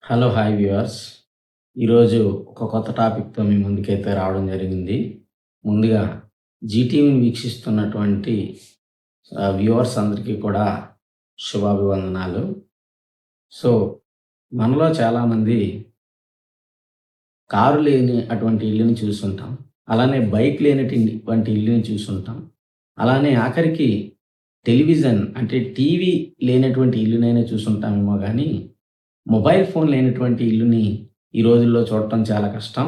Hello! Hi viewers. ఈరోజు ఒక కొత్త టాపిక్‌తో మీ ముందుకైతే రావడం జరిగింది. ముందుగా జీటీవీని వీక్షిస్తున్నటువంటి వ్యూవర్స్ అందరికీ కూడా శుభాభివందనాలు. సో, మనలో చాలామంది కారు లేని అటువంటి ఇల్లుని చూసుంటాం. అలానే బైక్ లేనటువంటి ఇల్లుని చూసుంటాం. అలానే ఆఖరికి టెలివిజన్ అంటే టీవీ లేనటువంటి ఇల్లునైనా చూసుంటామేమో గానీ మొబైల్ ఫోన్ లేనటువంటి ఇల్లుని ఈ రోజుల్లో చూడటం చాలా కష్టం.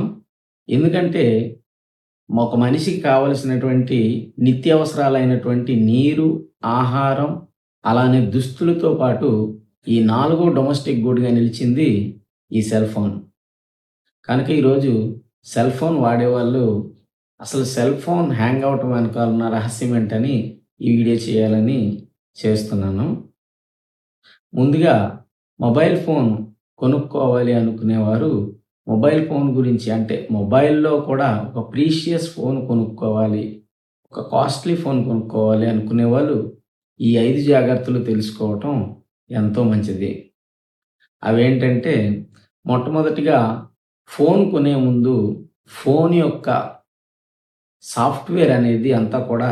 ఎందుకంటే, ఒక మనిషికి కావలసినటువంటి నిత్యావసరాలైనటువంటి నీరు, ఆహారం, అలానే దుస్తులతో పాటు ఈ నాలుగో డొమెస్టిక్ గూడ్‌గా నిలిచింది ఈ సెల్ ఫోన్. కనుక ఈరోజు సెల్ ఫోన్ వాడేవాళ్ళు అసలు సెల్ ఫోన్ హ్యాంగ్ అవ్వటం వెనకాల ఉన్న రహస్యం ఏంటని ఈ వీడియో చేయాలని చేస్తున్నాను. ముందుగా మొబైల్ ఫోన్ కొనుక్కోవాలి అనుకునేవారు మొబైల్ ఫోన్ గురించి అంటే మొబైల్‌లో కూడా ఒక ప్రీషియస్ ఫోన్ కొనుక్కోవాలి, ఒక కాస్ట్‌లీ ఫోన్ కొనుక్కోవాలి అనుకునేవాళ్ళు ఈ 5 జాగ్రత్తలు తెలుసుకోవటం ఎంతో మంచిది. అవేంటంటే మొట్టమొదటిగా ఫోన్ కొనే ముందు ఫోన్ యొక్క సాఫ్ట్‌వేర్ అనేది అంతా కూడా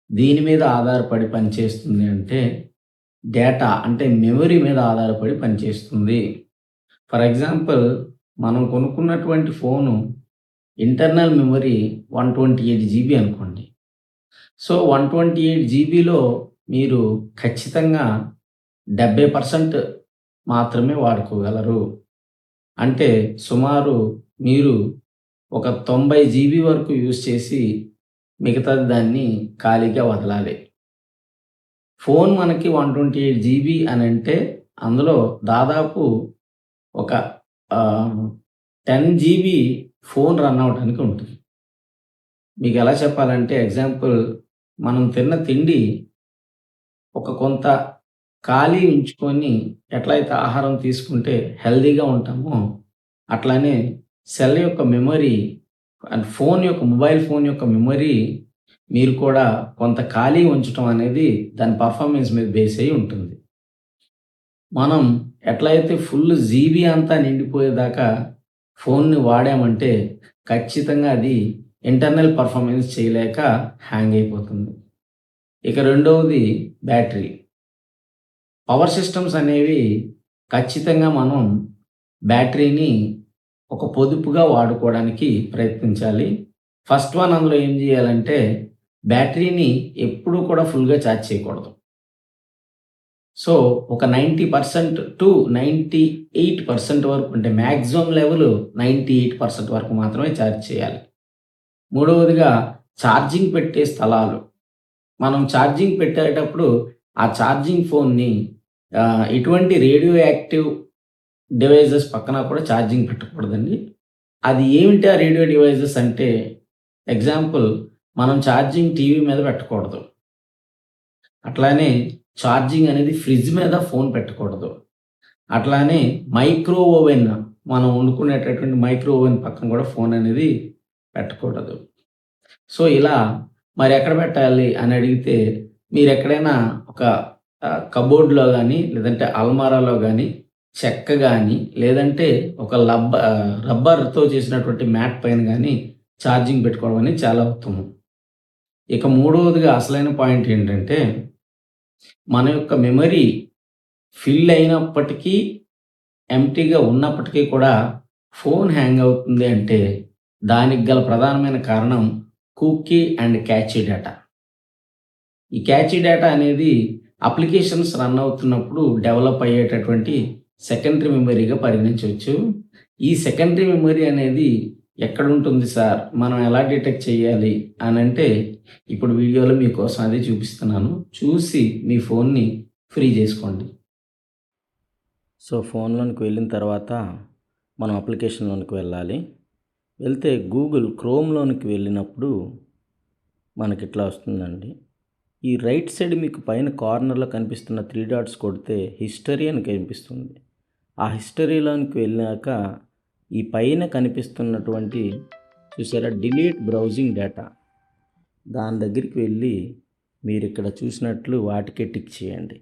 దేని మీద ఆధారపడి పనిచేస్తుంది అంటే డేటా అంటే మెమరీ మీద ఆధారపడి పనిచేస్తుంది. ఫర్ ఎగ్జాంపుల్ మనం కొనుక్కున్నటువంటి ఫోను ఇంటర్నల్ మెమరీ 128 జీబీ అనుకోండి. సో, 128 జీబీలో మీరు ఖచ్చితంగా 70% మాత్రమే వాడుకోగలరు. అంటే సుమారు మీరు ఒక 90 జీబీ వరకు యూజ్ చేసి మిగతాది దాన్ని ఖాళీగా వదలాలి. ఫోన్ మనకి 128 జీబీ అనంటే అందులో దాదాపు ఒక 10 జీబీ ఫోన్ రన్ అవ్వటానికి ఉంటుంది. మీకెలా చెప్పాలంటే ఎగ్జాంపుల్ మనం తిన్న తిండి ఒక కొంత ఖాళీ ఉంచుకొని ఎట్లయితే ఆహారం తీసుకుంటే హెల్తీగా ఉంటామో, అట్లానే సెల్ యొక్క మెమరీ అండ్ మొబైల్ ఫోన్ యొక్క మెమరీ మీరు కూడా కొంత ఖాళీ ఉంచటం అనేది దాని పర్ఫార్మెన్స్ మీద బేస్ అయ్యి ఉంటుంది. మనం ఎట్లయితే ఫుల్ జీబీ అంతా నిండిపోయేదాకా ఫోన్‌ని వాడామంటే ఖచ్చితంగా అది ఇంటర్నల్ పర్ఫార్మెన్స్ చేయలేక హ్యాంగ్ అయిపోతుంది. ఇక రెండవది బ్యాటరీ. పవర్ సిస్టమ్స్ అనేవి ఖచ్చితంగా మనం బ్యాటరీని ఒక పొదుపుగా వాడుకోవడానికి ప్రయత్నించాలి. ఫస్ట్ వన్ అందులో ఏం చేయాలంటే బ్యాటరీని ఎప్పుడూ కూడా ఫుల్‌గా ఛార్జ్ చేయకూడదు. సో, ఒక 90% టు 98% వరకు అంటే మాక్సిమం లెవెల్ 98% వరకు మాత్రమే ఛార్జ్ చేయాలి. మూడవదిగా ఛార్జింగ్ పెట్టే స్థలాలు. మనం ఛార్జింగ్ పెట్టేటప్పుడు ఆ ఛార్జింగ్ ఫోన్‌ని ఎటువంటి రేడియో యాక్టివ్ డివైసెస్ పక్కన కూడా ఛార్జింగ్ పెట్టకూడదండి. అది ఏమిటి ఆ రేడియో డివైసెస్ అంటే ఎగ్జాంపుల్ మనం ఛార్జింగ్ టీవీ మీద పెట్టకూడదు. అట్లానే ఛార్జింగ్ అనేది ఫ్రిడ్జ్ మీద ఫోన్ పెట్టకూడదు. అట్లానే మైక్రో ఓవెన్ మనం వండుకునేటటువంటి మైక్రో ఓవెన్ పక్కన కూడా ఫోన్ అనేది పెట్టకూడదు. సో, ఇలా మరి ఎక్కడ పెట్టాలి అని అడిగితే మీరెక్కడైనా ఒక కబోర్డ్‌లో గానీ, లేదంటే అల్మారాలో గానీ, చెక్క గానీ, లేదంటే ఒక రబ్బర్‌తో చేసినటువంటి మ్యాట్ పైన గానీ ఛార్జింగ్ పెట్టుకోవడం అనేది చాలా ఉత్తమం. ఇక మూడవదిగా అసలైన పాయింట్ ఏంటంటే మన యొక్క మెమరీ ఫిల్ అయినప్పటికీ, ఎంప్టీగా ఉన్నప్పటికీ కూడా ఫోన్ హ్యాంగ్ అవుతుంది అంటే, దానికి గల ప్రధానమైన కారణం కుకీ అండ్ క్యాచీ డేటా. ఈ క్యాచీ డేటా అనేది అప్లికేషన్స్ రన్ అవుతున్నప్పుడు డెవలప్ అయ్యేటటువంటి సెకండరీ మెమరీగా పరిగణించవచ్చు. ఈ సెకండరీ మెమరీ అనేది ఎక్కడుంటుంది సార్? మనం ఎలా డిటెక్ట్ చేయాలి అనంటే, ఇప్పుడు వీడియోలో మీకోసం అదే చూపిస్తున్నాను. చూసి మీ ఫోన్‌ని ఫ్రీ చేసుకోండి. సో, ఫోన్‌లోనికి వెళ్ళిన తర్వాత మనం అప్లికేషన్‌లోనికి వెళ్ళాలి. వెళ్తే గూగుల్ క్రోమ్‌లోనికి వెళ్ళినప్పుడు మనకిట్లా వస్తుందండి. ఈ రైట్ సైడ్ మీకు పైన కార్నర్‌లో కనిపిస్తున్న 3 డాట్స్ కొడితే హిస్టరీ అని కనిపిస్తుంది. ఆ హిస్టరీలోనికి వెళ్ళాక ఈ పైన కనిపిస్తున్నటువంటి చూసారా డిలీట్ బ్రౌజింగ్ డేటా దాని దగ్గరికి వెళ్ళి మీరిక్కడ చూసినట్లు వాటికే టిక్ చేయండి.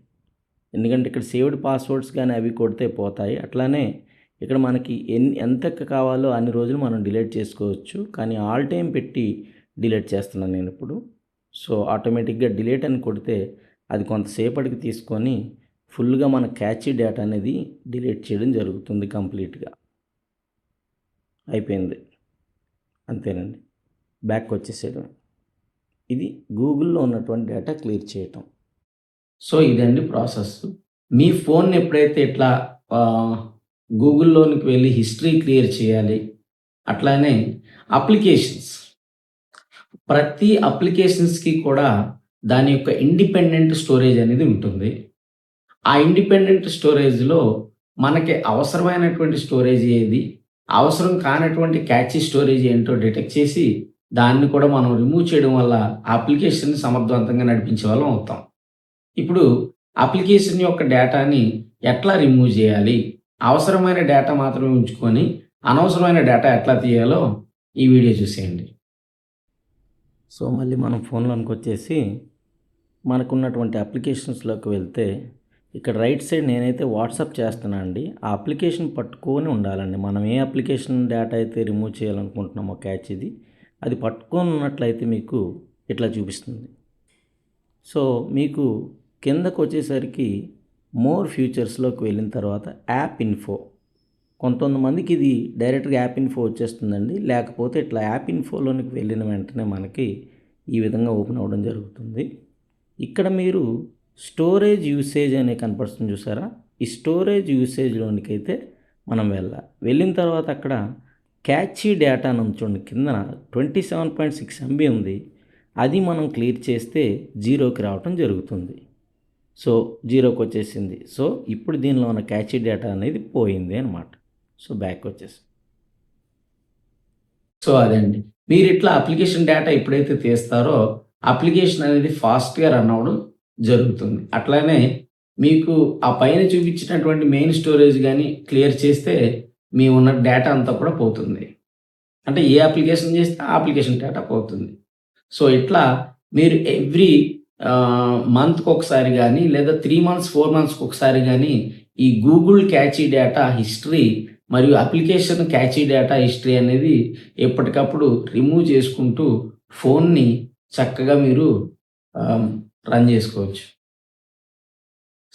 ఎందుకంటే ఇక్కడ సేవ్డ్ పాస్వర్డ్స్ కానీ అవి కొడితే పోతాయి. అట్లానే ఇక్కడ మనకి ఎంత కావాలో అన్ని రోజులు మనం డిలీట్ చేసుకోవచ్చు. కానీ ఆల్ టైమ్ పెట్టి డిలీట్ చేస్తున్నాను నేనిప్పుడు. సో, ఆటోమేటిక్‌గా డిలీట్ అని కొడితే అది కొంతసేపటికి తీసుకొని ఫుల్‌గా మన క్యాచీ డేటా అనేది డిలీట్ చేయడం జరుగుతుంది కంప్లీట్‌గా. అయిపోయింది. అంతేనండి. బ్యాక్‌కొచ్చేసేయడమే. ఇది గూగుల్‌లో ఉన్నటువంటి డేటా క్లియర్ చేయటం. సో, ఇదండి ప్రాసెస్. మీ ఫోన్‌ని ఎప్పుడైతే ఇట్లా గూగుల్‌లోనికి వెళ్ళి హిస్టరీ క్లియర్ చేయాలి. అట్లానే అప్లికేషన్స్. ప్రతి అప్లికేషన్స్‌కి కూడా దాని యొక్క ఇండిపెండెంట్ స్టోరేజ్ అనేది ఉంటుంది. ఆ ఇండిపెండెంట్ స్టోరేజ్‌లో మనకి అవసరమైనటువంటి స్టోరేజ్ ఏది? అవసరం కానటువంటి క్యాచీ స్టోరేజ్ ఏంటో డిటెక్ట్ చేసి దాన్ని కూడా మనం రిమూవ్ చేయడం వల్ల ఆ అప్లికేషన్‌ని సమర్థవంతంగా నడిపించే వాళ్ళం అవుతాం. ఇప్పుడు అప్లికేషన్ యొక్క డేటాని ఎట్లా రిమూవ్ చేయాలి? అవసరమైన డేటా మాత్రమే ఉంచుకొని అనవసరమైన డేటా ఎట్లా తీయాలో ఈ వీడియో చూసేయండి. సో, మళ్ళీ మనం ఫోన్‌లోనికొచ్చేసి మనకున్నటువంటి అప్లికేషన్స్‌లోకి వెళ్తే ఇక్కడ రైట్ సైడ్ నేనైతే వాట్సాప్ చేస్తున్నా అండి. ఆ అప్లికేషన్ పట్టుకొని ఉండాలండి. మనం ఏ అప్లికేషన్ డేటా అయితే రిమూవ్ చేయాలనుకుంటున్నామో క్యాచ్‌ది అది పట్టుకొని ఉన్నట్లయితే మీకు ఇట్లా చూపిస్తుంది. సో, మీకు కిందకొచ్చేసరికి మోర్ ఫ్యూచర్స్‌లోకి వెళ్ళిన తర్వాత యాప్ ఇన్ఫో. కొంతమందికి ఇది డైరెక్ట్‌గా యాప్ ఇన్ఫో వచ్చేస్తుందండి. లేకపోతే ఇట్లా యాప్ ఇన్ఫోలోనికి వెళ్ళిన వెంటనే మనకి ఈ విధంగా ఓపెన్ అవ్వడం జరుగుతుంది. ఇక్కడ మీరు స్టోరేజ్ యూసేజ్ అనే కనపడుతుంది చూసారా? ఈ స్టోరేజ్ యూసేజ్‌లోనికైతే మనం వెళ్ళాలి. వెళ్ళిన తర్వాత అక్కడ క్యాచీ డేటా అని ఉంది చూడండి కిందన 27.6 MB ఉంది. అది మనం క్లియర్ చేస్తే 0కి రావటం జరుగుతుంది. సో, 0కొచ్చేసింది. సో, ఇప్పుడు దీనిలో ఉన్న క్యాచీ డేటా అనేది పోయింది అనమాట. సో, బ్యాక్‌కొచ్చేసాం. సో, అదండి. మీరిట్లా అప్లికేషన్ డేటా ఎప్పుడైతే తీస్తారో అప్లికేషన్ అనేది ఫాస్ట్‌గా రన్ అవ్వడం జరుగుతుంది. అట్లానే మీకు ఆ పైన చూపించినటువంటి మెయిన్ స్టోరేజ్ గాని క్లియర్ చేస్తే మీ ఉన్న డేటా అంతా కూడా పోతుంది. అంటే ఏ అప్లికేషన్ చేస్తే ఆ అప్లికేషన్ డేటా పోతుంది. సో, ఇట్లా మీరు ఎవ్రీ మంత్‌కొకసారి గాని లేదా 3 మంత్స్, 4 మంత్స్‌కొకసారి గాని ఈ గూగుల్ క్యాచీ డేటా హిస్టరీ మరియు అప్లికేషన్ క్యాచీ డేటా హిస్టరీ అనేది ఎప్పటికప్పుడు రిమూవ్ చేసుకుంటూ ఫోన్‌ని చక్కగా మీరు రన్ చేసుకోవచ్చు.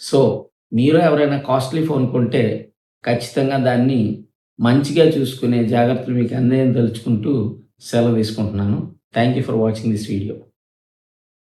సో, మీరు ఎవరైనా కాస్ట్‌లీ ఫోన్ కొంటే ఖచ్చితంగా దాన్ని మంచిగా చూసుకునే జాగ్రత్తలు మీకు అందేయని తలుచుకుంటూ సెలవు తీసుకుంటున్నాను. Thank you for watching this video.